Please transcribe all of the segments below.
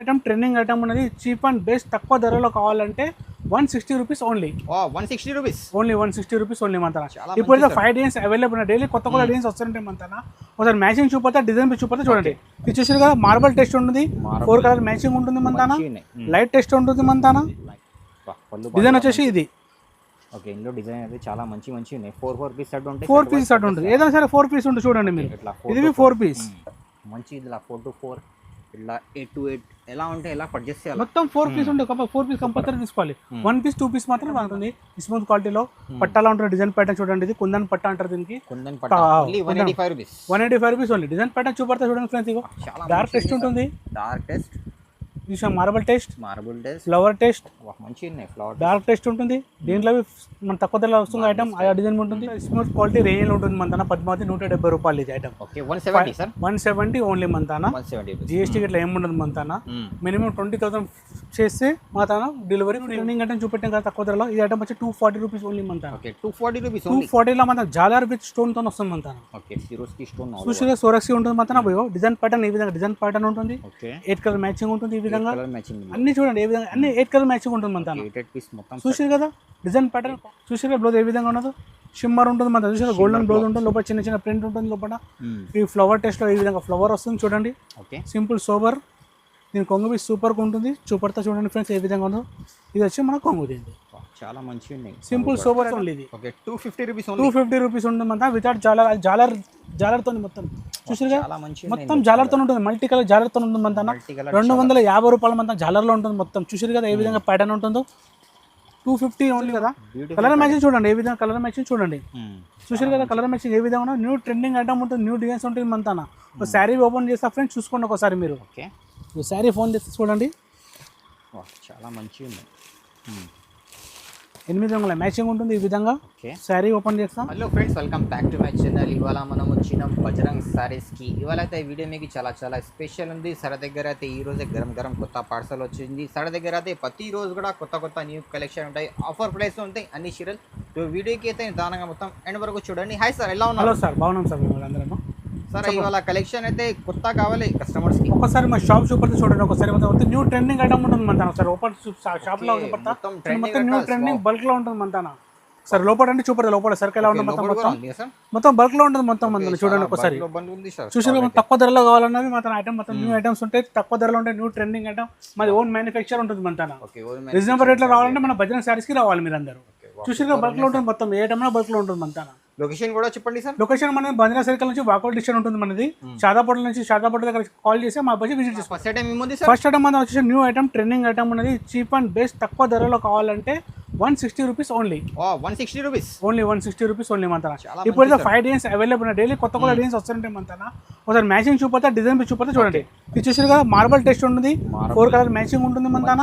Item trending item అనేది cheap and best తక్కువ ధరలో కావాలంటే 160 rupees only. 160 rupees only 160 rupees only మంతన. ఇప్పుడు 5 డేస్ అవైలబుల్ డైలీ కొత్త కొత్త డిజైన్స్ వస్తుంటాయి మంతన. ఒకసారి మ్యాచింగ్ చూపితే డిజైన్ చూపితే చూడండి. ఇది చూసారు కదా మార్బల్ టెస్ట్ ఉంటుంది, 4 కలర్ మ్యాచింగ్ ఉంటుంది మంతన, లైట్ టెస్ట్ ఉంటుంది మంతన. డిజైన్ వచ్చేసి ఇది. ఓకే, ఇందులో డిజైన్ అయితే చాలా మంచి ఉన్నాయి. 4 పీస్ సెట్ ఉంటాయి, 4 పీస్ సెట్ ఉంటుంది. ఏదైనా సరే 4 పీస్ ఉంటుంది చూడండి మీరు. ఇది 4 పీస్ మంచి. ఇలా 4 to 4 ఇలా 8 to 8 ఎలా ఉంటే ఎలా పర్చేస్ చేయాలి. మొత్తం 4 పీస్ ఉంటుంది. 4 పీస్ కంపల్సరీ తీసుకోవాలి. 1 పీస్ 2 పీస్ మాత్రమే ఉంటుంది. స్మూత్ క్వాలిటీలో పట్టాలా ఉంటుంది. డిజైన్ ప్యాటర్న్ చూడండి. ఇది కుందన్ పట్ట అంటారు దీనికి. కుందన్ పట్ట 185 rupees. 185 rupees only. Design pattern చూపడతా చూడండి ఫ్రెండ్స్. ఇగో డార్క్ టెస్ట్ ఉంటుంది. Dark test, marble test, flower test, మంచి ఉన్నాయి. ఫ్లవర్ డార్క్ టెస్ట్ ఉంటుంది. దీంట్లో మన తక్కువ ధరలో వస్తుంది ఐటమ్. ఆ డిజైన్ ఉంటుంది. స్మూత్ క్వాలిటీ రేంజ్ ఉంటుంది మంతన. 170 రూపాయలు ఇది ఐటమ్. 170 ఓన్లీ మంతన. జిఎస్టీ ఇట్లా ఏముండదు మంతన. మినిమం 20,000 చేస్తే మాతన డెలివరీ ట్రెండింగ్ ఐటమ్ చూపెట్టాం కదా తక్కువ ధరలో. ఈ ఐటమ్ వచ్చి 240 రూపీస్ ఓన్లీ మంతన. 240 లో మన జాలర్ విత్ స్టోన్ తో వస్తుంది మంతన. చూసిగా సోరక్సీ ఉంటుంది మంతన. డిజైన్ ప్యాటర్న్ ఈ విధంగా డిజైన్ ప్యాటర్న్ ఉంటుంది. 8 కలర్ మ్యాచింగ్ ఉంటుంది. ఈ విధంగా అన్ని చూడండి ఏ విధంగా అన్ని 8 కలర్ మ్యాచింగ్ ఉంటుంది మంతన. చూసారు కదా డిజైన్ ప్యాటర్న్. చూసారు బ్లౌజ్ ఏ విధంగా ఉన్నదో. షిమ్మర్ ఉంటుంది మన. చూసారు గోల్డెన్ బ్లౌజ్ ఉంటుంది. లోపల చిన్న చిన్న ప్రింట్ ఉంటుంది లోపల. ఈ ఫ్లవర్ టెస్ట్ లో ఈ విధంగా ఫ్లవర్ వస్తుంది చూడండి. Simple sober. దీని కొంగు పీస్ సూపర్గా ఉంటుంది. చూపడతా చూడండి ఫ్రెండ్స్ ఏ విధంగా ఉందో. ఇది వచ్చి మన కొంగు దీన్ని చాలా మంచి ఉన్నాయి. Simple sober only. ఇది 250 రూపీస్ ఉంటుంది మన. వితౌట్ జాలర్తో మొత్తం చూసారుగా మొత్తం జాలర్తో ఉంటుంది. మల్టీ కలర్ జాలర్తో ఉంటుంది మన. 250 రూపాయల మంత జాలర్లో ఉంటుంది మొత్తం. చూసారు కదా ఏ విధంగా ప్యాటర్న్ ఉంటుందో. 250 ఓన్లీ కదా. కలర్ మ్యాచింగ్ చూడండి ఏ విధంగా కలర్ మ్యాచింగ్ చూడండి. చూసారు కదా కలర్ మ్యాచింగ్ ఏ విధంగా. న్యూ ట్రెండింగ్ ఐటమ్ ఉంటుంది. న్యూ డిజైన్స్ ఉంటుంది మంతన. ఒక శారీ ఓపెన్ చేస్తా ఫ్రెండ్స్ చూసుకోండి ఒకసారి మీరు. ఈ శారీ ఫోన్ చేసి చూడండి. చాలా మంచిగా ఉన్నాయి. 8 రంగుల మ్యాచింగ్ ఉంటుంది ఈ విధంగా. శారీ ఓపెన్ చేస్తాం. Hello friends, welcome back to my channel. ఇవాళ మనం వచ్చిన బజరంగ్ సారీస్కి. ఇవాళ అయితే ఈ వీడియో మీకు చాలా స్పెషల్ ఉంది. సర దగ్గర అయితే ఈ రోజే గరం కొత్త పార్సల్ వచ్చింది. సర దగ్గర అయితే ప్రతిరోజు కూడా కొత్త న్యూ కలెక్షన్ ఉంటాయి. ఆఫర్ ప్రైస్ ఉంటాయి అన్ని చీరలు. వీడియోకి అయితే దానంగా మొత్తం ఎండ్ వరకు చూడండి. హాయ్ సార్, ఎలా ఉన్నారు? హలో సార్, బాగున్నాం సార్. అందరూ సార్ ఇవాళ కలెక్షన్ అయితే కొత్త కావాలి కస్టమర్స్కి. ఒకసారి మా షాప్ చూపడితే చూడండి ఒకసారి. మొత్తం న్యూ ట్రెండింగ్ ఐటమ్ ఉంటుంది మన. ఒకసారి ఓపెన్ షాప్లో మొత్తం న్యూ ట్రెండింగ్ బల్క్లో ఉంటుంది మన. సరే లోపల అంటే చూపడదు. లోపల సర్కిల్ ఎలా ఉంటుంది మొత్తం బల్క్లో ఉంటుంది మొత్తం మన. చూడండి ఒకసారి. చూసారు తక్కువ ధరలో కావాలన్నది మన ఐటమ్. మొత్తం న్యూ ఐటమ్స్ ఉంటాయి. తక్కువ ధరలో ఉంటాయి. New trending item. మాది ఓన్ మ్యానుఫ్యాక్చర్ ఉంటుంది మన. రీజనబుల్ రేట్లో రావాలంటే మన బజరంగ్ శారీస్కి రావాలి మీరు అందరూ. చూసారు బల్క్లో ఉంటుంది మొత్తం. ఏ ఐటమ్ బల్క్లో ఉంటుంది మన. లొకేషన్ కూడా చెప్పండి సార్. లొకేషన్ మన బంజారా సర్కిల్ నుంచి వాకౌట్ డిస్టెన్స్ ఉంటుంది మనది. షాదాపూర్ నుంచి షాదాపూర్ దగ్గర కాల్ చేసి మా బస్ విజిట్ చేస్తాం. ఫస్ట్ ఐటమ్ మనం వచ్చేసి న్యూ ఐటమ్ ట్రెండింగ్ ఐటమ్ అనేది చీప్ అండ్ బెస్ట్ తక్కువ ధరలో కావాలంటే 160 rupees only. 160 rupees only 160 rupees only మంతన. ఇప్పుడు 5 డేస్ అవైలబుల్ డైలీ కొత్త డిజైన్స్ వస్తుంటాయి మంతన. ఒకసారి మ్యాచింగ్ చూపితే డిజైన్ చూపితే చూడండి. ఇది చూసారు కదా మార్బల్ టెస్ట్ ఉంటుంది. 4 కలర్ మ్యాచింగ్ ఉంటుంది మంతన.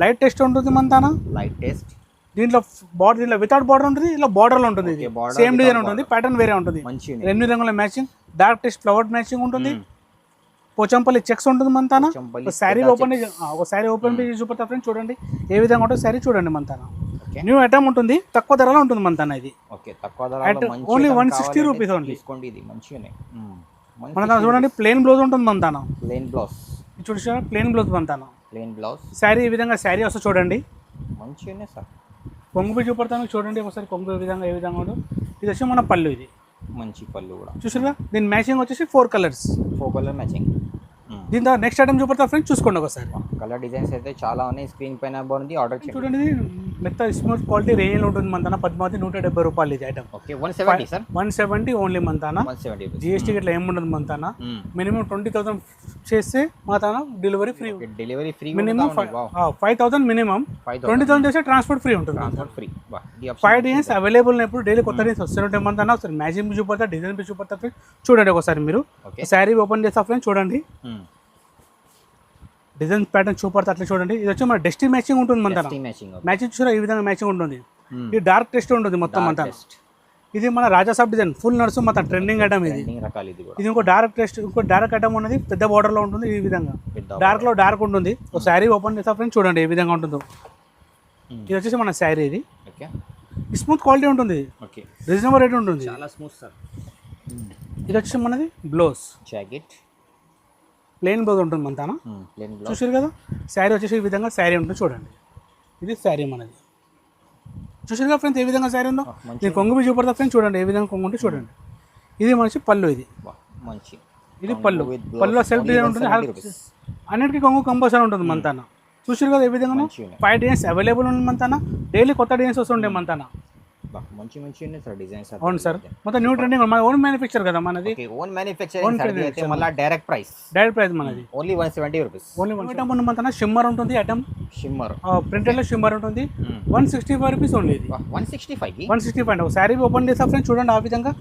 లైట్ టెస్ట్ ఉంటుంది మంతన. Light test. దీంట్లో దీంట్లో వితౌట్ బార్డర్ ఉంటుంది. ఇలా బార్డర్లో ఉంటుంది. సేమ్ డిజైన్ ఉంటుంది. ప్యాటర్న్ వేరే ఉంటుంది. 8 రంగుల matching. Dark test flower matching ఉంటుంది. పోచంపల్లి చెక్స్ ఉంటుంది మంతాన. ఒక శారీ ఓపెన్ చేసి చూపిస్తా ఫ్రెండ్స్ చూడండి ఏ విధంగా ఉంటుంది శారీ చూడండి మంతాన. న్యూ ఐటమ్ ఉంటుంది. తక్కువ ధరలో ఉంటుంది మంతాన. ఇది ఓన్లీ 160 రూపీస్ ఓన్లీ. మన చూడండి ప్లెయిన్ బ్లౌజ్ ఉంటుంది మంతాన. చూడండి ప్లెయిన్ బ్లౌజ్ మంతాన. శారీ ఈ విధంగా శారీ వస్తే చూడండి మంచిగానే సార్. కొంగు చూపడతాను చూడండి ఒకసారి. కొంగు ఏ విధంగా ఉందో. ఇది వచ్చి మన పళ్ళు. ఇది మంచి పళ్ళు కూడా చూసారా. దీని మ్యాచింగ్ వచ్చేసి 4 కలర్స్. 4 colour matching. దీంతో నెక్స్ట్ ఐటమ్ చూపడతా ఫ్రెండ్స్ చూసుకోండి ఒకసారి. కలర్ డిజైన్స్ అయితే చాలా ఉన్నాయి. స్క్రీన్ పైన బాగుంది. ఆర్డర్ చూడండి. మెత్త స్మూత్ క్వాలిటీ రేంజ్ ఉంటుంది మంతన. 170 రూపాయలు ఇది ఐటమ్. 170 సార్. 170 ఓన్లీ మంతాన. జిఎస్టీ ఇట్లా ఏముండదు మంతాన. మినిమం 20,000 చేస్తే మాతాన డెలివరీ ఫ్రీ. Minimum 5,000 minimum. 20,000 చేస్తే ట్రాన్స్పోర్ట్ ఫ్రీ ఉంటుంది. 5 డేస్ అవైలబుల్ ఉన్నప్పుడు డైలీ కొత్త డేస్ వస్తుంటాయి మంతాన. ఒకసారి మ్యాచింగ్ చూపడతా డిజైన్ చూపడతా ఫ్రెండ్స్ చూడండి ఒకసారి మీరు. శారీ ఓపెన్ చేస్తా ఫ్రెండ్స్ చూడండి. డిజైన్ ప్యాటర్న్ చూపడతా అట్లా చూడండి. ఇది వచ్చి మన డస్టీ మ్యాచింగ్ ఉంటుంది మన. మ్యాచింగ్ చూసారా ఈ విధంగా మ్యాచింగ్ ఉంటుంది. ఇది డార్క్ టెస్ట్ ఉంటుంది మొత్తం అంతా. ఇది మన రాజాసాబ్ డిజైన్ ఫుల్ నడుసు మొత్తం ట్రెండింగ్ ఐటమ్. ఇది ఇంకో డార్క్ టెస్ట్. ఇంకో డార్క్ ఐటమ్ ఉన్నది పెద్ద బార్డర్లో ఉంటుంది. ఈ విధంగా డార్క్లో డార్క్ ఉంటుంది. ఒక శారీ ఓపెన్ చేస్తా ఫ్రెండ్స్ చూడండి ఏ విధంగా ఉంటుందో. ఇది వచ్చేసి మన శారీ. ఇది స్మూత్ క్వాలిటీ ఉంటుంది. రీజనబుల్ రేట్ ఉంటుంది. ఇది వచ్చేసి మనది బ్లౌజ్. జాకెట్ ప్లెయిన్ బ్లౌజ్ ఉంటుంది మన తన ప్లెయిన్ బ్లౌజ్ చూసారు కదా. శారీ వచ్చేసి ఈ విధంగా శారీ ఉంటుంది చూడండి. ఇది శారీ మనది. చూసారు కదా ఫ్రెండ్స్ ఏ విధంగా శారీ ఉందో. నేను కొంగు మీద చూపడతా ఫ్రెండ్స్ చూడండి ఏ విధంగా కొంగు ఉంటే చూడండి. ఇది మంచి పళ్ళు. ఇది మంచి ఇది పళ్ళు. పళ్ళులో సెల్ఫ్ డిజైన్ ఉంటుంది. అన్నిటికీ కొంగు కంపల్సరీ ఉంటుంది మన తన. చూసారు కదా ఏ విధంగా 5 డిజైన్స్ అవైలబుల్ ఉంది మన తన. డైలీ కొత్త డిజైన్స్ వస్తుండే మన తన. మంచి మంచి ఉన్నాయి సార్ డిజైన్స్. అవును సార్, మొత్తం న్యూ ట్రెండింగ్. మన ఓన్ మ్యానుఫ్యాక్చర్ కదా మనది. ఓన్ మ్యానుఫ్యాక్చరింగ్ అయితే మళ్ళీ డైరెక్ట్ ప్రైస్ మనది ఓన్లీ 170 రూపీస్. ఓన్లీ ఐటమ్ ఉన్న మన షిమ్మర్ ఉంటుంది. ఐటమ్ షిమ్మర్ ప్రింటెడ్ లో షిమ్మర్ ఉంటుంది. 165 రూపీస్ ఓన్లీ. ఇది 165 ఒక శారీ ఓపెన్ చేసా ఫ్రెండ్స్ చూడండి ఆ విధంగా.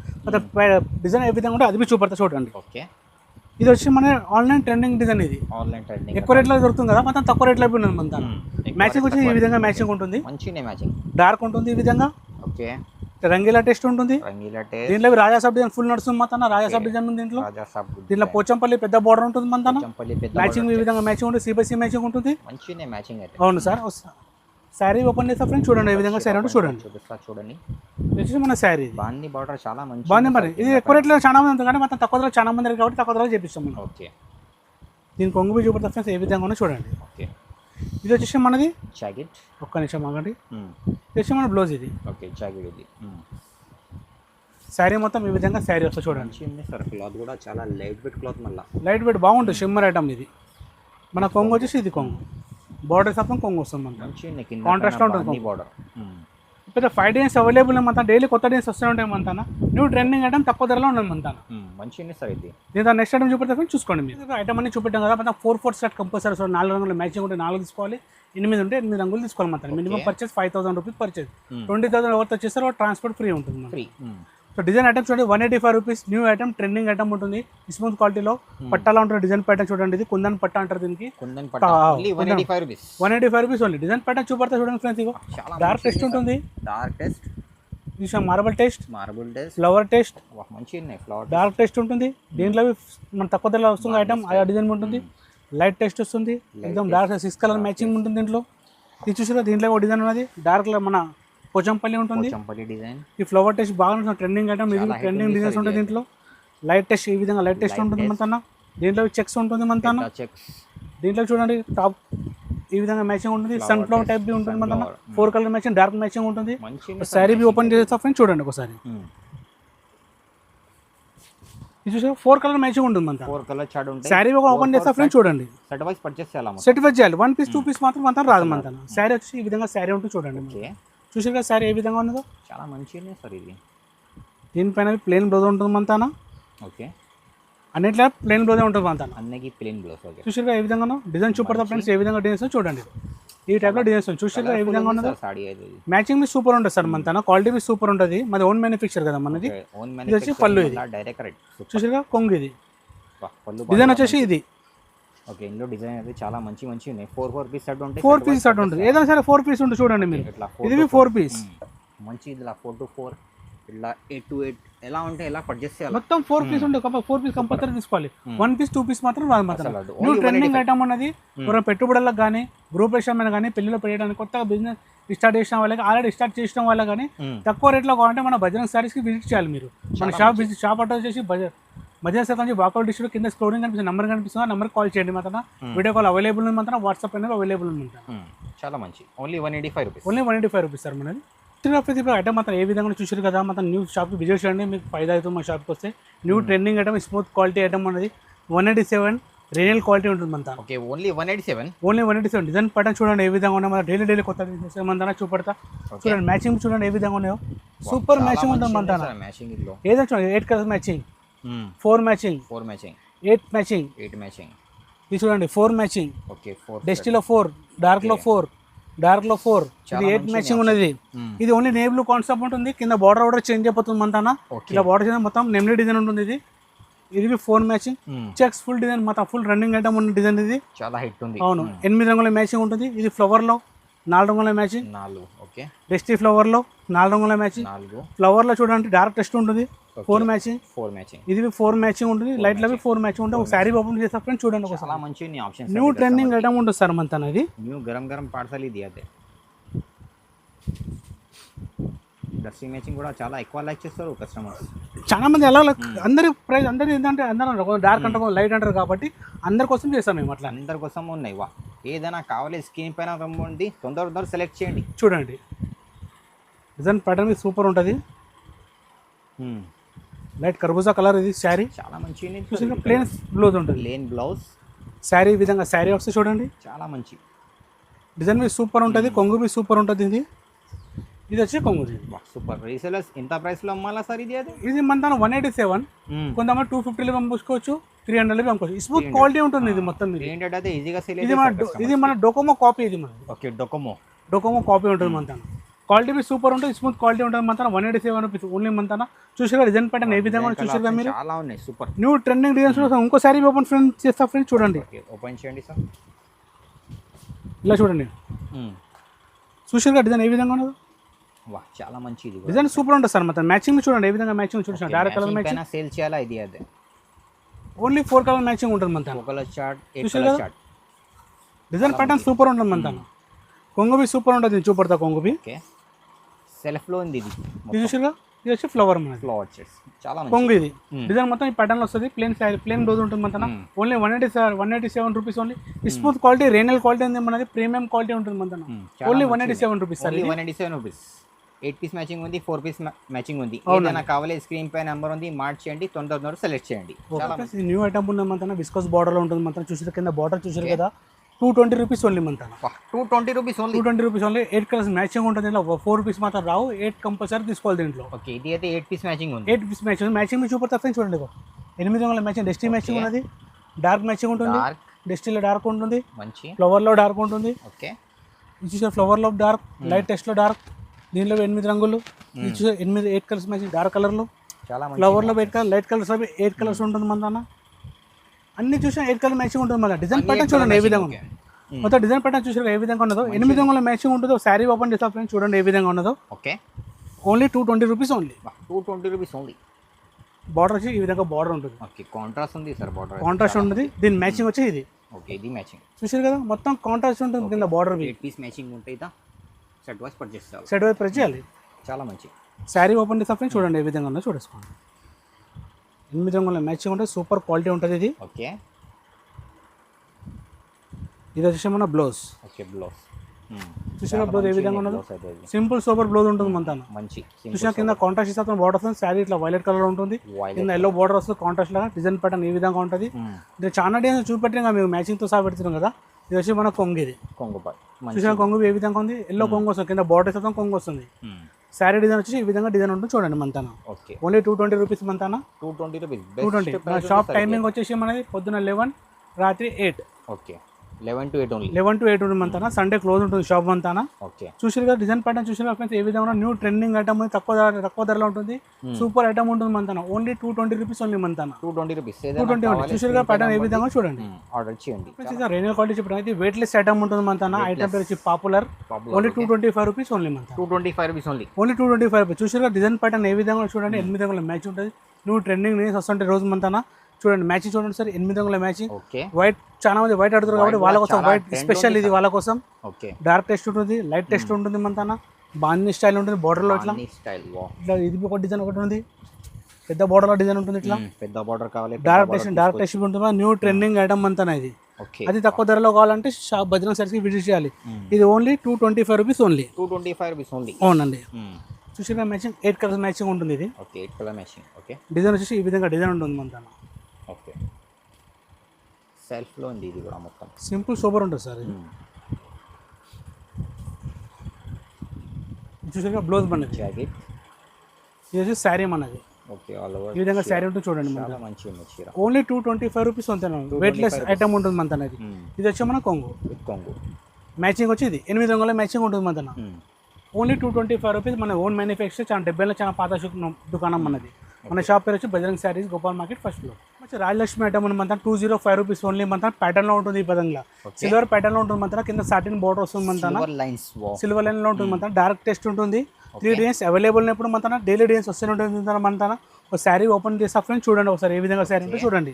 డిజైన్ ఏ విధంగా ఉంటే అది చూపడతా చూడండి. ఓకే, ఇది వచ్చి మన ఆన్లైన్ ట్రెండింగ్ డిజైన్. ఇది ఆన్లైన్ ట్రెండింగ్ ఎక్కువ రేట్లో దొరుకుతుంది కదా, మొత్తం తక్కువ రేట్లో ఉంది మన. మ్యాచింగ్ వచ్చి ఈ విధంగా మ్యాచింగ్ ఉంటుంది. మంచి మ్యాచింగ్ డార్క్ ఉంటుంది ఈ విధంగా. ఓకే, రంగీలా టెస్ట్ ఉంటుంది. దీంట్లో రాజా సాబ్ డిజైన్ ఫుల్ నడుస్తుంది మన. రాజా సాబ్ డిజైన్ ఉంది దీంట్లో. దీంట్లో పోచంపల్లి పెద్ద బార్డర్ ఉంటుంది మన. మ్యాచింగ్ ఈ విధంగా మ్యాచింగ్ ఉంటుంది. సి మ్యాచింగ్ ఉంటుంది. అవును సార్. శారీ ఓపెన్ చేస్తా ఫ్రెండ్స్ చూడండి ఏ విధంగా శారీ ఉంటుంది చూడండి. చూడండి ఇది మన శారీ. బాంది బార్డర్ చాలా మంచి బాగుంది. మరి ఇది ఎక్కువ రేట్లో చాలా మంది ఉంటుంది కానీ మొత్తం తక్కువ ధరలో చాలా మంది కాబట్టి తక్కువ ధరలో చేపిస్తాం మనం. ఓకే, దీని కొంగు మీద చూపడతా ఫ్రెండ్స్ ఏ విధంగా ఉందో చూడండి. ఓకే, ఇది వచ్చేసి మనది జాకెట్. ఒక్క నిమిషం ఆగండి. ఇది వచ్చి మన బ్లౌజ్. ఇది ఓకే, జాకెట్. ఇది శారీ మొత్తం ఈ విధంగా శారీ వస్తుంది చూడండి. సార్ క్లాత్ కూడా చాలా లైట్ వెయిట్ క్లాత్. మళ్ళీ లైట్ వెయిట్ బాగుంటుంది. షిమ్మర్ ఐటమ్ ఇది. మన కొంగు వచ్చేసి ఇది కొంగు. బార్డర్ శాతం కొంగు వస్తుంది మన. కాంట్రాస్ట్ ఉంటుంది బార్డర్. పెద్ద 5 డిజైన్స్ అవైలబుల్ మన. డైలీ కొత్త డిజైన్స్ వస్తూ ఉంటాయి మన. న్యూ ట్రెండింగ్ ఐటమ్ తక్కువ ధరలో ఉంది మన. మంచి సార్ ఇది. దీంతో నెక్స్ట్ ఐటమ్ చూపెడతా చూసుకోండి మీరు. ఐటమ్ అన్ని చూపెట్టాం కదా మొత్తం 4 సెట్ కంపల్సరీ. 4 రంగులు మ్యాచింగ్ ఉంటే 4 తీసుకోవాలి. 8 ఉంటే 8 రంగులు తీసుకోవాలి మన. Minimum purchase 5000 rupees purchase. 20,000 ఎవరితో చేస్తారో ట్రాన్స్పోర్ట్ ఫ్రీ ఉంటుంది మన. సో డిజైన్ ఐటమ్ చూడండి 185 rupees. New item trending item ఉంటుంది. స్మూత్ క్వాలిటీలో పట్టాలా ఉంటుంది. డిజైన్ ప్యాటర్న్ చూడండి. ఇది కుందన్ పట్ట అంటారు దీనికి. 185 రూపీస్ ఓన్లీ. డిజైన్ ప్యాటర్న్ చూపడతా చూడండి ఫ్రెండ్స్. ఇగో డార్క్ టెస్ట్ ఉంటుంది. Marble test, flower test, dark test ఉంటుంది. దీంట్లో మన తక్కువ ధరలో వస్తుంది ఐటమ్ ఆ డిజైన్ ఉంటుంది. లైట్ టెస్ట్ వస్తుంది. ఎక్దమ్ డార్క్ 6 కలర్ మ్యాచింగ్ ఉంటుంది దీంట్లో. ఇది చూసారా దీంట్లో ఒక డిజైన్ ఉన్నది డార్క్ మన పోచంపల్లి ఉంటుంది. ఈ ఫ్లవర్ టెస్ట్ బాగా ట్రెండింగ్ ఐటమ్. ఇది ట్రెండింగ్ డిజైన్స్ ఉంటుంది దీంట్లో. లైట్ టెస్ట్ ఈ విధంగా లైట్ టెస్ట్ ఉంటుంది మన. దీంట్లో చెక్స్ ఉంటుంది మన. దీంట్లో చూడండి టాప్ ఈ విధంగా మ్యాచింగ్ ఉంటుంది. సన్ఫ్లవర్ టైప్ బి ఉంటుంది మన. 4 కలర్ మ్యాచింగ్, డార్క్ మ్యాచింగ్ ఉంటుంది. శారీ బి ఓపెన్ చేస్తా ఫ్రెండ్స్ చూడండి ఒకసారి. ఇది చూసా 4 కలర్ మ్యాచింగ్ ఉంటుంది మన. 4 కలర్ చార్ట్ ఉంటుంది. శారీ ఓపెన్ చేస్తా ఫ్రెండ్స్ చూడండి. సెట్ వైస్ పర్చేస్ చేయాలి. 1 పీస్ 2 పీస్ మాత్రం మన రాదు మన. శారీ వచ్చి ఈ విధంగా శారీ ఉంటుంది చూడండి. చూసారు కదా శారీ ఏ విధంగా ఉన్నదో. చాలా మంచిగా సార్ ఇది. దీనిపైన ప్లెయిన్ బ్లౌజ్ ఉంటుంది మన. ఓకే, అన్నిట్లో ప్లెయిన్ బ్లౌజ్ ఉంటుంది మన. అన్నికి ప్లెయిన్ బ్లౌజ్. చూసారు కదా ఏ విధంగా డిజైన్ చూపడతా ఫ్రెండ్స్ ఏ విధంగా డిజైన్స్ చూడండి. ఈ టైప్లో డిజైన్స్ చూసారు కదా ఏ విధంగా ఉన్నదో. మ్యాచింగ్ మీ సూపర్ ఉంటుంది సార్ మన. క్వాలిటీ మీ సూపర్ ఉంటుంది. మాది ఓన్ మ్యానుఫ్యాక్చర్ కదా మనది. ఇది వచ్చి పళ్ళు. ఇది చూసారు కదా కొంగు. ఇది డిజైన్ వచ్చేసి ఇది. ఓకే, ఇందులో డిజైన్ అయితే చాలా మంచి ఉన్నాయి. 4 పీస్ సెట్ ఉంటాయి. 4 పీస్ సెట్ ఉంటుంది. ఏదైనా సరే 4 పీస్ ఉంటుంది చూడండి మీరు. ఇది 4 పీస్ మంచి. ఇలా 4 to 4 ఇలా 8 to 8 ఎలా ఉంటే ఎలా పర్చేస్ చేయాలి. మొత్తం 4 పీస్ ఉంటుంది. 4 పీస్ కంపల్సరీ తీసుకోవాలి. 1 పీస్ 2 పీస్ మాత్రం రాదు మాత్రం. న్యూ ట్రెండింగ్ ఐటమ్ ఉన్నది. ఎవరైనా పెట్టుబడులకు కానీ గృహప్రవేశం కానీ పెళ్లిలో పెట్టడానికి కొత్తగా బిజినెస్ స్టార్ట్ చేసిన వాళ్ళకి ఆల్రెడీ స్టార్ట్ చేసిన వాళ్ళకి కానీ తక్కువ రేట్లో కావాలంటే మన బజరంగ్ సారీస్కి విజిట్ చేయాలి మీరు. మన షాప్ అడ్రస్ చేసి మధ్య శాతం వాకౌట్ డిస్ట్రిక్ట్ కింద స్క్రోలింగ్ కనిపిస్తుంది. నెంబర్ కనిపిస్తుంది. ఆ నెంబర్ కాల్ చేయండి మాత్రం. వీడియో కాల్ అవైలబుల్ ఉంది మాత్రం. వాట్సాప్ అనేది అవైలబుల్ ఉంది. చాలా మంచి. Only 185 rupees. Only 185 rupees sir మనది. ఐటమ్ మాత్రం ఏ విధంగా చూసారు కదా మాత్రం. న్యూ షాప్కి విజిట్ చేయండి, మీకు ఫైదా అవుతుంది. మా షాప్కి వస్తే new trending item smooth quality item అనేది 187 రియల్ క్వాలిటీ ఉంటుంది మన. Okay, only 187. Only 187. Design pattern చూడండి ఏ విధంగా ఉన్నాయో. మన డైలీ కొత్త మన చూపడతా చూడండి. మ్యాచింగ్ చూడండి ఏ విధంగా ఉన్నాయో. సూపర్ మ్యాచింగ్ ఉంటుంది మన. ఏదైనా చూడండి 8 కలర్ మ్యాచింగ్, 4 మ్యాచింగ్, 8 మ్యాచింగ్. ఇది చూడండి 4 మ్యాచింగ్. డస్టీలో 4, డార్క్లో 4, ఇది 8 మ్యాచింగ్ ఉన్నది. ఇది ఓన్లీ నేవీ బ్లూ కాన్సెప్ట్ ఉంటుంది. కింద బార్డర్ చేంజ్ అయిపోతుంది మన. ఇలా బార్డర్ చేంజ్ మొత్తం నెమ్లీ డిజైన్ ఉంటుంది. ఇది 4 మ్యాచింగ్. చెక్స్ ఫుల్ డిజైన్ మొత్తం ఫుల్ రన్నింగ్ ఐటమ్ ఉన్న డిజైన్ ఇది. చాలా హిట్ ఉంది. అవును, 8 రంగుల మ్యాచింగ్ ఉంటుంది. ఇది ఫ్లవర్లో 4 రంగుల మ్యాచింగ్. ఓకే, డస్టీ ఫ్లవర్లో 4 రంగుల మ్యాచింగ్. ఫ్లవర్లో చూడండి డార్క్ టెస్ట్ ఉంటుంది. 4 మ్యాచింగ్. ఇది 4 మ్యాచింగ్ ఉంటుంది. లైట్లో 4 మ్యాచింగ్ ఉంటుంది. ఒక శారీ ఓపెన్ చేస్తే ఫ్రెండ్స్ చూడండి ఒకసారి. చాలా మంచి ఆప్షన్. న్యూ ట్రెండింగ్ ఐటమ్ ఉంటుంది సార్ మన. న్యూ గరం పార్సల్ ఇది అదే డ్రెస్సింగ్ మ్యాచింగ్ కూడా చాలా ఎక్కువ లైక్ చేస్తారు కస్టమర్స్. చాలా మంది ఎలా అందరి ప్రైస్ అందరి ఏంటంటే అందరూ డార్క్ అంటారు లైట్ అంటారు కాబట్టి అందరి కోసం చేస్తాం మేము అట్లా. అందరి కోసం ఉన్నాయి వా. ఏదైనా కావాలి స్క్రీన్ పైన రమ్మండి, తొందర సెలెక్ట్ చేయండి. చూడండి డిజైన్ ప్యాటర్న్ మీద సూపర్ ఉంటుంది. లైట్ కర్బూజా కలర్ ఇది శారీ చాలా మంచి చూసిన ప్లేన్ బ్లౌజ్ ఉంటుంది. ప్లేన్ బ్లౌజ్ శారీ ఈ విధంగా శారీ వస్తే చూడండి చాలా మంచి డిజైన్ మీద సూపర్ ఉంటుంది. కొంగు మీద సూపర్ ఉంటుంది. ఇది వచ్చి కొంగు సూపర్. రీసేలర్స్ ఎంత ప్రైస్లో అమ్మాలా సార్ ఇది? ఇది మన 187, కొంతమంది 250లో పంపించుకోవచ్చు, 300లో పంపించుకోవచ్చు. స్మూత్ క్వాలిటీ ఉంటుంది ఇది మొత్తం. అయితే ఈజీగా సేల్. ఇది మన డొకోమో కాపీ. ఇది మన ఓకే డొకోమో కాపీ ఉంటుంది మన క్వాలిటీ మీద సూపర్ ఉంటుంది. స్మూత్ క్వాలిటీ ఉంటుంది మన 187 రూపీస్ ఓన్లీ మన. చూసారా డిజైన్ ప్యాటర్న్ ఏ విధంగా చూసారా మీరు? చాలా ఉన్నాయి సూపర్. New trending designs. ఇంకోసారి ఓపెన్ ఫ్రెండ్ చేస్తా ఫ్రెండ్స్ చూడండి. ఓపెన్ చేయండి సార్. ఇలా చూడండి చూసారుగా డిజైన్ ఏ విధంగా ఉన్నదో. వా చాలా మంచి డిజైన్ సూపర్ ఉంటుంది సార్. మొత్తం మ్యాచింగ్ చూడండి ఏ విధంగా మ్యాచింగ్ చూడండి. డైరెక్ట్ కలర్ మ్యాచింగ్ సేల్ చేయాలా ఇది? అదే ఓన్లీ 4 కలర్ మ్యాచింగ్ ఉంటుంది మన. 4 colour chart, 8 colour chart. Design pattern super ఉంటుంది మన. కొంగుబి సూపర్ ఉంటుంది. చూపడతా కొంగుబి. ఓకే సెల్ఫ్ లో ఉంది ఇది. చూసారుగా ఇది వచ్చి ఫ్లవర్ మన. ఫ్లవర్ చాలా మంచి కొంగు. ఇది డిజైన్ మొత్తం ఈ ప్యాటర్న్ వస్తుంది. ప్లేన్ శారీ ప్లేన్ బ్లౌజ్ ఉంటుంది మన. Only 187 rupees only. Smooth quality రేనల్ క్వాలిటీ ఉంది మనది. ప్రీమియం క్వాలిటీ ఉంటుంది మన. Only 187 rupees sir. 187 rupees. 8 piece matching ఉంది, 4 పీస్ మ్యాచింగ్ ఉంది. ఏదైనా కావాలి స్క్రీన్ పై నెంబర్ ఉంది, మార్క్ చేయండి, తొందర సెలెక్ట్ చేయండి. న్యూ ఐటమ్ ఉంది మన. విస్కోస్ బార్డర్ లో ఉంటుంది మన. చూసారు కింద బార్డర్ చూసారు కదా. 220 రూపీస్ ఓన్లీ మన. 220 rupees only. 220 rupees only. 8 colours matching ఉంటుంది. 4 రూపీస్ మాత్రం రావు. 8 కంపల్సరీ తీసుకోవాలి దీంట్లో. ఓకే ఇది అయితే 8 పీస్ మ్యాచింగ్ ఉంది. 8 పీస్ మ్యాచింగ్. మ్యాచింగ్ మీ చూపడతా ఫ్రెండ్స్ చూడండి. 8 రంగుల మ్యాచింగ్. డస్టీ మ్యాచింగ్ ఉన్నది. డార్క్ మ్యాచింగ్ ఉంటుంది. డస్టీలో డార్క్ ఉంటుంది. మంచి ఫ్లవర్ లో డార్క్ ఉంటుంది. ఓకే ఇది చూసారు ఫ్లవర్ లో డార్క్, లైట్ టెస్ట్ లో డార్క్. దీనిలో 8 రంగులు. ఇది చూసారు 8 కలర్స్ మ్యాచింగ్. డార్క్ కలర్ లో, చాలా ఫ్లవర్ లో 8 కలర్, లైట్ కలర్స్ 8 కలర్స్ ఉంటుంది మన. అన్ని చూసినా 8 కలర్ మ్యాచింగ్ ఉంటుంది మన. డిజైన్ ప్యాటర్న్ చూడండి ఏ విధంగా ఉంది. మొత్తం డిజైన్ ప్యాటర్న్ చూసారు ఏ విధంగా ఉన్నదో. 8 రంగుల మ్యాచింగ్ ఉంటుందో. శారీ ఓపెన్ చేస్తా ఫ్రెండ్స్ చూడండి ఏ విధంగా ఉన్నదో. Okay only 220 rupees only. 220 rupees only. Border వచ్చి ఈ విధంగా బార్డర్ ఉంటుంది. ఓకే కాంట్రాస్ట్ ఉంది సార్. బార్డర్ కాంట్రాస్ట్ ఉంటుంది. దీని మ్యాచింగ్ వచ్చి ఇది. ఓకే ఇది మ్యాచింగ్ చూసారు కదా మొత్తం కాంట్రాస్ట్ ఉంటుంది కింద బార్డర్. 8 పీస్ మ్యాచింగ్ ఉంటాయి. సెట్ వైస్ పర్చేస్ చేయాలి. సెట్ వైస్ పర్చేస్ చేయాలి. చాలా మంచి. శారీ ఓపెన్ చేస్తా ఫ్రెండ్స్ చూడండి ఏ విధంగా ఉందో చూడేసుకోండి. 8 రంగుల మ్యాచింగ్ ఉంటుంది. సూపర్ క్వాలిటీ ఉంటుంది ఇది. ఓకే ఇది వచ్చేసి మన బ్లౌజ్. ఓకే బ్లౌజ్ చూసినా బ్లౌజ్ ఏ విధంగా ఉన్నదో. సింపుల్ సూపర్ బ్లౌజ్ ఉంటుంది మన. మంచి చూసినా కింద కాంట్రాస్ట్ ఇస్తే బార్డర్ వస్తుంది. శారీ ఇట్లా వైలెట్ కలర్ ఉంటుంది. కింద ఎల్లో బార్డర్ వస్తుంది కాంట్రాస్ట్ లాగా. డిజైన్ ప్యాటర్న్ ఏ విధంగా ఉంటుంది. ఇది చాలా డిజైన్ చూపెట్టినా మేము మ్యాచింగ్తో సహా పెడుతున్నాం కదా. ఇది వచ్చి మన కొంగు. ఇది కొంగు. చూసినా కొంగు ఏ విధంగా ఉంది. ఎల్లో కొంగు వస్తుంది. కింద బార్డర్ ఇస్తే కొంగు వస్తుంది. శారీ డిజైన్ వచ్చి ఈ విధంగా డిజైన్ ఉంటుంది చూడండి మన. ఓన్లీ 220 రూపీస్ మన. 220 రూపీస్. 220. మన షాప్ టైమింగ్ వచ్చేసి మనది పొద్దున 11 రాత్రి 8. Okay 11 to 8 only. 11 to 8 ఉంటుంది మన. సండే క్లోజ్ ఉంటుంది షాప్ అంతా. ఓకే చూసారు కదా డిజైన్ ప్యాటర్న్ చూసారు ఫ్రెండ్స్ ఏ విధంగా న్యూ ట్రెండింగ్ ఐటమ్ ఉంది. తక్కువ ధరలో ఉంటుంది. సూపర్ ఐటమ్ ఉంటుంది మన. ఓన్లీ 220 రూపీస్ ఓన్లీ మన. 220 రూపీస్. 220 చూసారు కదా ప్యాటర్న్ ఏ విధంగా చూడండి. ఆర్డర్ చేయండి. రేనియల్ క్వాలిటీ చెప్పిన అయితే వెయిట్ లెస్ ఐటమ్ ఉంటుంది మన. ఐటమ్ పేరు వచ్చి పాపులర్. ఓన్లీ 225 రూపీస్ ఓన్లీ మన. 225 రూపీస్ ఓన్లీ. Only 225 rupees. చూసారు కదా డిజైన్ ప్యాటర్న్ ఏ విధంగా చూడండి. 8 రంగుల మ్యాచ్ ఉంటుంది. న్యూ ట్రెండింగ్ నేమ్స్ వస్తుంటే రోజు మన. చూడండి మ్యాచింగ్ చూడండి సార్. 8 రంగుల మ్యాచింగ్. వైట్ చాలా మంది వైట్ ఆడుతారు కాబట్టి వాళ్ళ కోసం వైట్ స్పెషల్ ఇది వాళ్ళ కోసం. డార్క్ టెస్ట్ ఉంటుంది, లైట్ టెస్ట్ ఉంటుంది మన. బాందీ స్టైల్ ఉంటుంది. బార్డర్లో ఇట్లా ఇట్లా ఇది ఒక డిజైన్ ఒకటి ఉంది. పెద్ద బార్డర్లో డిజైన్ ఉంటుంది. ఇట్లా పెద్ద బార్డర్ కావాలి. డార్క్ టెస్ట్ ఉంటుంది. న్యూ ట్రెండింగ్ ఐటమ్ అంతా ఇది. అది తక్కువ ధరలో కావాలంటే షాప్ భజన సైడ్స్కి విజిట్ చేయాలి. ఇది only 225 rupees only. 225 rupees only. అవునండి. చూసిన మ్యాచింగ్ 8 కలర్స్ మ్యాచింగ్ ఉంటుంది ఇది. Okay 8 colour matching. Okay design వచ్చేసి ఈ విధంగా డిజైన్ ఉంటుంది మన. ఓకే సెల్ఫ్లో ఉంది ఇది కూడా మొత్తం. సింపుల్ సూపర్ ఉంటుంది సార్ ఇది. చూసాక బ్లౌజ్ మనది. జాకెట్ ఇది వచ్చి శారీ మనది. ఓకే ఆల్ ఓవర్ ఈ విధంగా శారీ ఉంటుంది చూడండి. చాలా మంచి చీర. ఓన్లీ 225 రూపీస్ అంతేనా. వెయిట్ లెస్ ఐటమ్ ఉంటుంది మన. ఇది వచ్చి మన కొంగు. కొంగు మ్యాచింగ్ వచ్చి ఇది 8 రంగుల మ్యాచింగ్ ఉంటుంది మన. Only 225 rupees. మన ఓన్ మ్యానుఫ్యాక్చర్. చాలా 70లో చాలా పాత దుకాణం మనది. మన షాప్ పేరు వచ్చి Bajrang saris, Gopal market first floor. వచ్చి రాజలక్ష్మి ఐటమ్ ఉంది మన. 205 రూపీస్ ఓన్లీ మన. ప్యాటర్న్లో ఉంటుంది ఈ పదంగా. సిల్వర్ ప్యాటర్న్లో ఉంటుంది మన. కింద సాటిన్ బోర్డర్ వస్తుంది మన. సిల్వర్ లైన్లో ఉంటుంది మన. డార్క్ టెస్ట్ ఉంటుంది. 3 డిజైన్స్ అవైలబుల్ ఉన్నప్పుడు మన. డైలీ డిజైన్స్ వస్తూనే ఉంటుంది మన. ఒక శారీ ఓపెన్ చేసి ఫ్రెండ్స్ చూడండి ఒకసారి ఏ విధంగా శారీ ఉంటే చూడండి.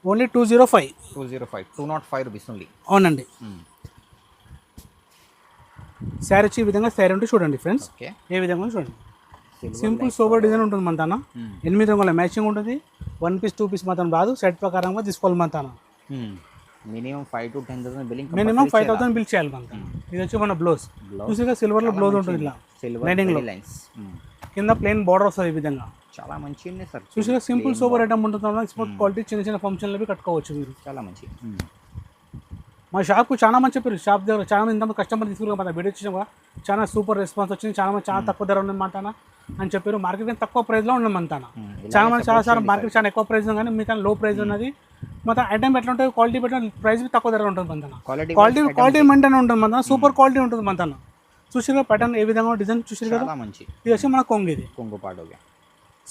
Only 205 rupees only. అవునండి. శారీ వచ్చి ఈ విధంగా శారీ ఉంటే చూడండి ఫ్రెండ్స్, ఓకే ఏ విధంగా ఉందో చూడండి. సింపుల్ సోబర్ డిజైన్ ఉంటుంది మంతాన. 8 రంగుల మ్యాచింగ్ ఉంటుంది. 1 పీస్ 2 పీస్ మాత్రం రాదు, సెట్ ప్రకారంగా తీసుకోవాలి మంతాన. Minimum 5 to 10,000 billing, minimum 5,000 bill చేయాలి మంతాన. ఇది వచ్చి మన బ్లౌజ్ చూసిగా సిల్వర్ లో బ్లౌజ్ ఉంటుంది ఇలా లైనింగ్ లో, కింద ప్లెయిన్ బార్డర్ వస్తుంది ఈ విధంగా. చాలా మంచి ఉంది సార్. చూసిగా సింపుల్ సోబర్ ఐటమ్ ఉంటుంది, స్మూత్ క్వాలిటీ, చిన్న చిన్న ఫంక్షన్లు కట్టుకోవచ్చు మీరు. చాలా మంచి. మా షాప్కు చాలా మంది చెప్పారు, షాప్ దగ్గర చాలా మంది ఇంతమంది కస్టమర్ తీసుకుని మన వీడియో వచ్చినా చాలా సూపర్ రెస్పాన్స్ వచ్చింది, చాలా మంది చాలా తక్కువ ధర ఉంది మంతాన అని చెప్పారు. మార్కెట్ తక్కువ ప్రైస్లో ఉన్నాం మంతాన. చాలా మంది చాలా సార్ మార్కెట్ చాలా ఎక్కువ ప్రైస్ ఉంది, కానీ మిగతా లో ప్రైస్ ఉన్నది. మొత్తం ఐటమ్ ఎట్లా ఉంటుంది, క్వాలిటీ పెట్టిన ప్రైస్ తక్కువ ధర ఉంటుంది మంతాన. క్వాలిటీ మెయింటైన్ ఉంటుంది మంతాన, సూపర్ క్వాలిటీ ఉంటుంది మంతాన. చూసిగా ప్యాటర్న్ ఏ విధంగా డిజైన్ చూసారు కదా, మంచి. ఇది వచ్చి మన కొంగు, ఇది కొంగు పాటు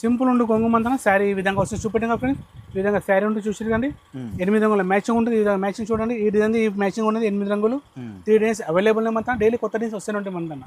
సింపుల్ ఉండి కొంగు మంతాన. శారీ ఈ విధంగా వస్తుంది చూపెట్టింగా ఫ్రెండ్స్, ఈ విధంగా శారీ ఉంటే చూసారు కానీ 8 రంగుల మ్యాచింగ్ ఉంటుంది. ఈ విధంగా మ్యాచింగ్ చూడండి, ఈ డిజైన్ ఈ మ్యాచింగ్ ఉన్నది 8 రంగులు. 3 days అవైలబుల్ మంతా, డైలీ కొత్త డేస్ వస్తూనే ఉంటాయి మంతన.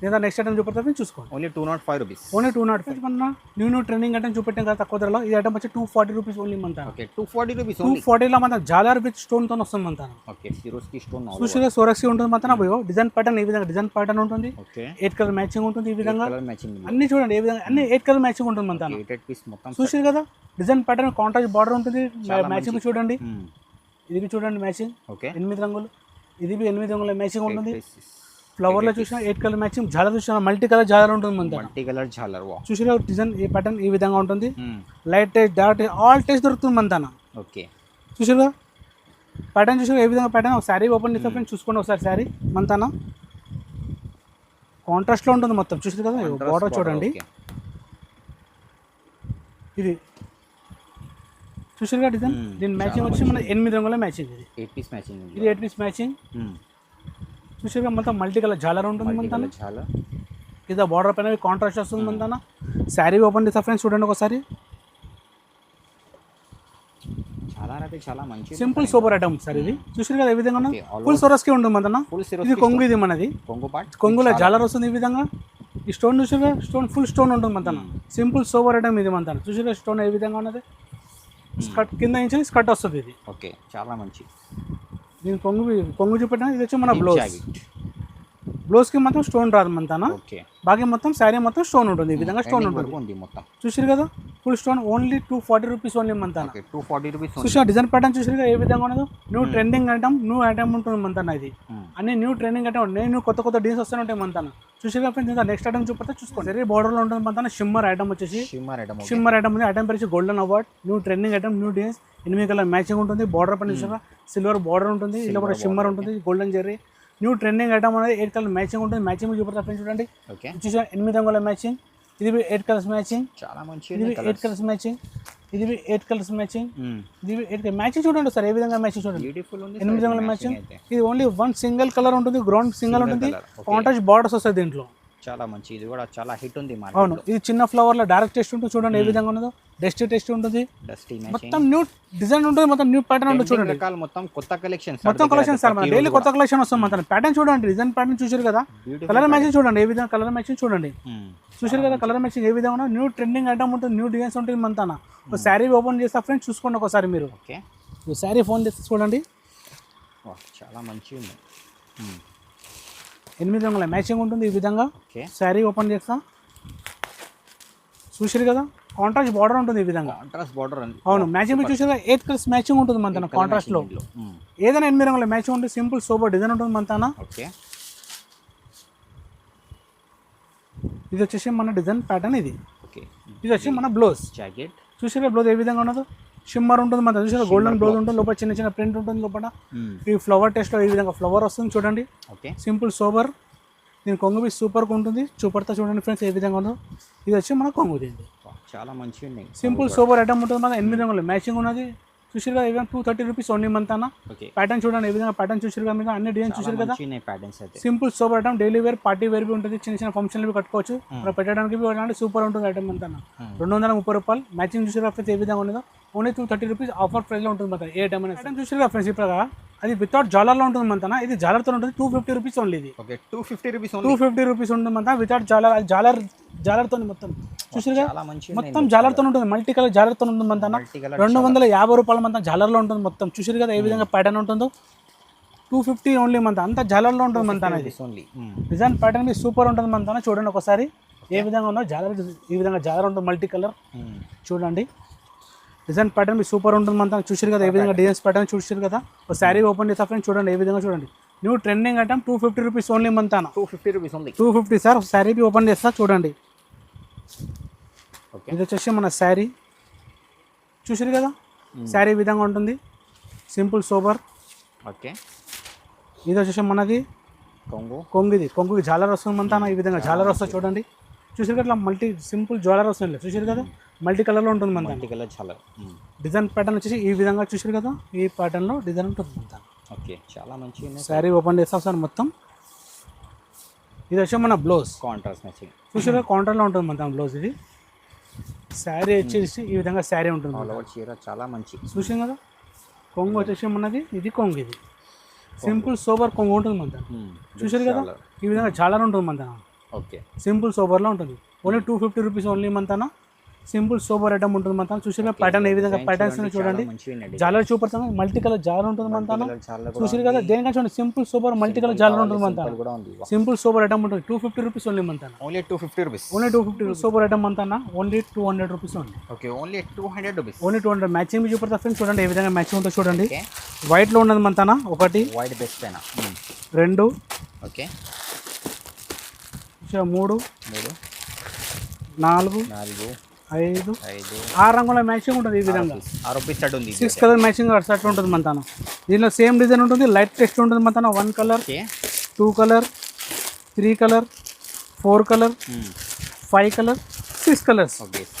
లేదా నెక్స్ట్ ఐటమ్ చూపెడతా చూసుకోండి. ఓన్లీ 205 రూపీస్, ఓన్లీ 205 మన న్యూ ట్రెండింగ్ ఐటమ్ చూపెట్టాం కదా తక్కువ ధరలో. ఈ ఐటమ్ వచ్చి 240 రూపీస్ ఓన్లీ మంతా. ఓకే 240 రూపీస్, 240లో మన జాలర్ విత్ స్టోన్ తో వస్తుంది మంతా. ఓకే సిరోస్కి స్టోన్ చూసిగా సోరక్సీ ఉంటుంది మంతా. పోయో డిజైన్ ప్యాటర్న్ ఈ విధంగా డిజైన్ ప్యాటర్న్ ఉంటుంది. ఓకే 8 కలర్ మ్యాచింగ్ ఉంటుంది ఈ విధంగా. మ్యాచింగ్ అన్ని చూడండి ఏ విధంగా, అన్ని 8 కలర్ మ్యాచింగ్ ఉంటుంది మంతా. 8 పీస్ మొత్తం చూసారు కదా డిజైన్ ప్యాటర్న్, కాంట్రాస్ట్ బార్డర్ ఉంటుంది. మ్యాచింగ్ చూడండి, ఇది చూడండి మ్యాచింగ్ 8 రంగులు. ఇది 8 రంగుల మ్యాచింగ్ ఉంటుంది. ఫ్లవర్ లో చూసినా 8 కలర్ మ్యాచింగ్. జాలర్ చూసినా మల్టీ కలర్ జాలర్ ఉంటుంది మన. మల్టీ కలర్ జాలర్ చూసినా డిజైన్ ఈ ప్యాటర్న్ ఈ విధంగా ఉంటుంది. Light taste, dark taste, all taste దొరుకుతుంది మన. ఓకే చూసారా ప్యాటర్న్, చూసారా ఏ విధంగా ప్యాటర్న్. శారీ ఓపెన్ చేస్తే ఫ్రెండ్స్ చూసుకోండి ఒకసారి. శారీ మంతాన కాంట్రాస్ట్ లో ఉంటుంది మొత్తం. చూసారు కదా బార్డర్ చూడండి, ఇది చూసారుగా డిజైన్. దీని మ్యాచింగ్ వచ్చి మన 8 రంగుల మ్యాచింగ్. ఇది 8 పీస్ మ్యాచింగ్, ఇది 8 పీస్ మ్యాచింగ్. చూసారుగా మొత్తం మల్టీ కలర్ జాలర్ ఉంటుంది మన. ఇది బార్డర్ పైన కాంట్రాస్ట్ వస్తుంది మన. శారీ ఓపెన్ చేస్తా ఫ్రెండ్స్ చూడండి ఒకసారి. చాలా మంచి సింపుల్ సూపర్ ఐటమ్ సార్ ఇది. చూసారు కదా ఏ విధంగా ఫుల్ సొరస్కి ఉంటుంది మన. ఇది కొంగు, ఇది మనది కొంగులో జాలర్ వస్తుంది ఈ విధంగా. ఈ స్టోన్ చూసారుగా, స్టోన్ ఫుల్ స్టోన్ ఉంటుంది మన. సింపుల్ సూపర్ ఐటమ్ ఇది మన. చూసారుగా స్టోన్ ఏ విధంగా ఉన్నది. స్కర్ట్ కింద నుంచి స్కర్ట్ వస్తుంది ఇది. ఓకే చాలా మంచి. దీని కొంగు చూపెట్టిన. ఇది వచ్చి మన బ్లౌజ్. బ్లౌజ్కి మాత్రం స్టోన్ రాదు మంతాన. బాగా మొత్తం శారీ మొత్తం స్టోన్ ఉంటుంది ఈ విధంగా. స్టోన్ ఉంటుంది మొత్తం. చూసారు కదా full stone. Only 240 rupees only మంతాన. 240 రూపీస్. చూసా డిజైన్ ప్యాటర్న్ చూసారు ఏ విధంగా ఉన్నదో. New trending item, new item ఉంటుంది మంతాన. ఇది అన్ని న్యూ ట్రెండింగ్ ఐటమ్. నేను కొత్త డిజైన్స్ వస్తూనే ఉంటాయి మంతాన. చూసారు ఫ్రెండ్స్. నెక్స్ట్ ఐటమ్ చూపితే చూసుకోండి. సరే బార్డర్ లో ఉంటుంది మంతాన. షిమ్మర్ ఐటమ్ వచ్చేసి షిమ్మర్ ఐటమ్ ఉంది. ఐటమ్ పేరు golden award. New trending item, new designs. 8 colour matching ఉంటుంది. బార్డర్ పైన చూసారా సిల్వర్ బార్డర్ ఉంటుంది. ఇలా కూడా షిమ్మర్ ఉంటుంది, golden Jerry. New trending item అనేది 8 కలర్ మ్యాచింగ్ ఉంటుంది. మ్యాచింగ్ చూపెడతా ఫ్రెండ్స్ చూడండి. చూసా 8 రంగుల మ్యాచింగ్. ఇది 8 కలర్స్ మ్యాచింగ్. చాలా మంచి. ఇది 8 కలర్స్ మ్యాచింగ్. ఇది 8 కలర్స్ మ్యాచింగ్. ఇది 8 మ్యాచింగ్ చూడండి సార్ ఏ విధంగా మ్యాచింగ్ చూడండి. 8 రంగుల మ్యాచింగ్. ఇది ఓన్లీ 1 సింగిల్ కలర్ ఉంటుంది. గ్రౌండ్ సింగిల్ ఉంటుంది. కాంట్రాస్ట్ బార్డర్స్ వస్తాయి దీంట్లో. చాలా మంచి. ఇది కూడా చాలా హిట్ ఉంది మార్కెట్. అవును, ఇది చిన్న ఫ్లవర్ లో డైరెక్ట్ టెస్ట్ ఉంటుంది చూడండి ఏ విధంగా ఉన్నదో. డస్టీ టెస్ట్ ఉంటుంది. మొత్తం న్యూ డిజైన్ ఉంటుంది, మొత్తం న్యూ ప్యాటర్న్ ఉంటుంది చూడండి. మొత్తం కొత్త కలెక్షన్, సార్ మన డైలీ కొత్త కలెక్షన్ వస్తుంది మొత్తం. ప్యాటర్న్ చూడండి, డిజైన్ ప్యాటర్న్ చూసారు కదా. కలర్ మ్యాచింగ్ చూడండి ఏ విధంగా కలర్ మ్యాచింగ్ చూడండి. చూసారు కదా కలర్ మ్యాచింగ్ ఏ విధంగా. న్యూ ట్రెండింగ్ ఐటమ్ ఉంటుంది, న్యూ డిజైన్స్ ఉంటుంది మంతాన. ఒక శారీ ఓపెన్ చేస్తా ఫ్రెండ్స్ చూసుకోండి ఒకసారి మీరు. శారీ ఫోన్ చేసి చూడండి. చాలా మంచిగా ఉంది. 8 రంగుల మ్యాచింగ్ ఉంటుంది ఈ విధంగా. శారీ ఓపెన్ చేస్తా చూసారు కదా. కాంట్రాస్ట్ బార్డర్ ఉంటుంది ఈ విధంగా. Contrast border. అవును, మ్యాచింగ్ చూసారు 8 కలర్స్ మ్యాచింగ్ ఉంటుంది మన కాంట్రాస్ట్ లో. ఏదైనా 8 రంగుల మ్యాచింగ్ ఉంటుంది. సింపుల్ సూపర్ డిజైన్ ఉంటుంది మంతాన. ఇది వచ్చేసి మన డిజైన్ ప్యాటర్న్. ఇది ఇది వచ్చి మన బ్లౌజ్ జాకెట్. చూసారా బ్లౌజ్ ఏ విధంగా ఉన్నదో. షిమ్మర్ ఉంటుంది మన. చూసారా గోల్డెన్ బ్లౌజ్ ఉంటుంది. లోపల చిన్న చిన్న ప్రింట్ ఉంటుంది లోపల. ఈ ఫ్లవర్ టెస్ట్ లో ఈ విధంగా ఫ్లవర్ వస్తుంది చూడండి. Simple sober. దీని కొంగు బి సూపర్గా ఉంటుంది. చూపడతా చూడండి ఫ్రెండ్స్ ఏ విధంగా ఉందో. ఇది వచ్చి మన కొంగు. దీన్ని చాలా మంచిగా సింపుల్ సోబర్ ఐటమ్ ఉంటుంది మన. 8 రంగులు మ్యాచింగ్ ఉన్నది. చూసారు కదా 230 రూపీస్ ఓన్లీ మంతాన. ప్యాటర్న్ చూడండి ఏ విధంగా ప్యాటర్న్ చూసారు కదా మీరు. అన్ని డిజైన్ చూసారు కదా. Simple sober item, daily wear, party wear బి ఉంటుంది. చిన్న చిన్న ఫంక్షన్లు కట్టుకోవచ్చు. అక్కడ పెట్టడానికి సూపర్ ఉంటుంది ఐటమ్ మంతాన. 230 రూపాయలు. మ్యాచింగ్ చూసారు ఫ్రెండ్స్ ఏ విధంగా ఉన్నదో. ఓన్లీ 230 రూపీస్ ఆఫర్ ప్రైస్ లో ఉంటుంది మొత్తం. ఏ ఐటమ్ అనేది చూసారు కదా ఫ్రెండ్స్. ఇప్పుడు అది వితౌట్ జాలర్ లో ఉంటుంది మంతాన. ఇది జాలర్ తో ఉంటుంది. 250 రూపీస్ ఓన్లీ. ఇది 250 రూపీస్ ఉంటుంది మంతా. వితౌట్ జాలర్. జాలర్ తో మొత్తం చూసారు కదా. మొత్తం జాలర్ తో ఉంటుంది. మల్టీ కలర్ జాలర్ తో ఉంటుంది మంతాన. 250 రూపాయల మంతా జాలర్ లో ఉంటుంది మొత్తం. చూసారు కదా ఏ విధంగా ప్యాటర్న్ ఉంటుందో. 250 ఓన్లీ మంత అంతా జాలర్లో ఉంటుంది మంత అనేది. ఓన్లీ డిజైన్ ప్యాటర్న్ మీ సూపర్ ఉంటుంది మంత. చూడండి ఒకసారి ఏ విధంగా ఉందో జాలర్, ఈ విధంగా జాలర్ ఉంటుంది మల్టీ కలర్. చూడండి డిజైన్ ప్యాటర్న్ మీ సూపర్ ఉంటుంది మంత. చూసారు కదా ఏ విధంగా డిజైన్స్ ప్యాటర్న్ చూసారు కదా. ఒక శారీ ఓపెన్ చేస్తా ఫ్రెండ్స్, చూడండి ఏ విధంగా చూడండి. New trending item 250 rupees only మంతాన. 250 rupees only. 250 sir. Saree open చేస్తా చూడండి. ఓకే ఇది వచ్చేసి మన శారీ చూసారు కదా. శారీ ఈ విధంగా ఉంటుంది సింపుల్ సోబర్. ఓకే ఇది వచ్చేసి మనది కొంగుకి జాలర్ వస్తుంది మంతాన. ఈ విధంగా జాలర్ వస్తుంది చూడండి. చూసారు కదా ఇట్లా మల్టీ సింపుల్ జాలర్ వస్తుంది. చూసారు కదా మల్టీ కలర్లో ఉంటుంది మంత. మల్టీ కలర్ చాలా డిజైన్ ప్యాటర్న్ వచ్చేసి ఈ విధంగా చూసారు కదా. ఈ ప్యాటర్న్లో డిజైన్ ఉంటుంది మంత. ఓకే చాలా మంచిగా శారీ ఓపెన్ చేస్తాం సార్ మొత్తం. ఇది వచ్చి మన బ్లౌజ్ కాంట్రాస్ట్ మ్యాచింగ్. చూసారు కౌంటర్లో ఉంటుంది మన బ్లౌజ్. ఇది శారీ వచ్చేసి ఈ విధంగా శారీ ఉంటుంది. చీర చాలా మంచి చూసాం కదా. కొంగు వచ్చేసి మనది ఇది కొంగు. ఇది సింపుల్ సోబర్ కొంగు ఉంటుంది మన. చూసారు కదా ఈ విధంగా జాలర్ ఉంటుంది మన. ఓకే సింపుల్ సోబర్లో ఉంటుంది. ఓన్లీ 250 రూపీస్ ఓన్లీ మంతాన. సింపుల్ సోబర్ ఐటమ్ ఉంటుంది మంతాన. చూసారు ప్యాటర్న్ ఏ విధంగా ప్యాటర్న్స్ చూడండి. జాలర్ చూపడతాను మల్టీ కలర్ జాలర్ ఉంటుంది మంతాన. చూసారు కదా దేనికన్నా చూడండి సింపుల్ సోబర్ మల్టీ కలర్ జాలర్ ఉంటుంది మంతాన. సింపుల్ సోబర్ ఐటమ్ ఉంటుంది 250 రూపీస్ ఓన్లీ మంతాన. Only 250 rupees. Only 250 sober item మంతాన. Only 200 rupees only. Okay only 200 rupees. Only 200. Matching మీ చూపడతా ఫ్రెండ్స్ చూడండి ఏ విధంగా మ్యాచింగ్ ఉంటుందో చూడండి. వైట్లో ఉన్నది మంతాన. 1 వైట్ బెస్ట్ పైన 2 ఓకే 3 4 5 6 రంగుల మ్యాచింగ్ ఉంటుంది. ఈ విధంగా 6 రూపీస్ స్టార్ట్ ఉంది. 6 కలర్ మ్యాచింగ్ షర్ట్ ఉంటుంది మంతాన. దీనిలో సేమ్ డిజైన్ ఉంటుంది. లైట్ టెక్స్ట్ ఉంటుంది మంతాన. 1 colour 2 colour 3 colour 4 colour 5 colour 6 colours.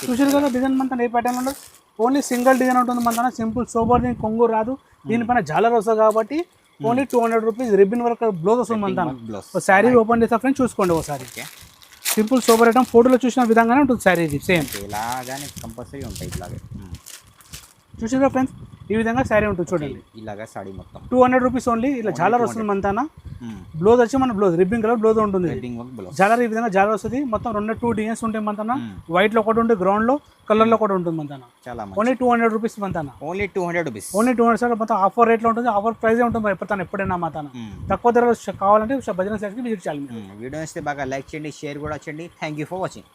చూసారు కదా డిజైన్ మంతాన ఏ ప్యాటర్న్ ఉండదు. ఓన్లీ సింగిల్ డిజైన్ ఉంటుంది మంతాన. Simple sober. దీని కొంగు రాదు. దీనిపైన జాలర్ వస్తుంది కాబట్టి only 200 rupees. Ribbon work blouse వస్తుంది మంతాన. శారీ ఓపెన్ చేస్తా ఫ్రెండ్స్ చూసుకోండి ఒకసారి. సింపుల్ సోబర్ ఐటమ్ ఫోటోలో చూసిన విధంగానే ఉంటుంది శారీ. ఇది సేమ్ ఇలాగానే కంపల్సరీ ఉంటాయి. ఇలాగే చూసారా ఫ్రెండ్స్ ఈ విధంగా శారీ ఉంటుంది చూడండి. ఇలాగా సారీ మొత్తం 200 రూపీస్ ఓన్లీ. ఇలా జాలర్ వస్తుంది మంతాన. బ్లౌజ్ వచ్చి మన బ్లౌజ్ రిబ్బింగ్ కలర్ బ్లౌజ్ ఉంటుంది. జాలర్ ఈ విధంగా జాలర్ వస్తుంది మొత్తం. 2 డిజైన్స్ ఉంటాయి మంతాన. వైట్ లో ఒకటి ఉంటుంది, గ్రౌండ్ లో కలర్ లో ఒకటి ఉంటుంది మంతాన. ఓన్లీ 200 రూపీస్ మంతాన. Only 200 rupees. Only 200 sir. మొత్తం ఆఫర్ రేట్ లో ఉంటుంది. ఆఫర్ ప్రైస్ ఉంటుంది ఎప్పుడైనా మంతాన. తక్కువ ధరలో కావాలంటే భజన సెట్కి విజిట్ చేయాలి. వీడియో ఇస్తే బాగా లైక్ చేయండి, షేర్ కూడా చేయండి. Thank you for watching.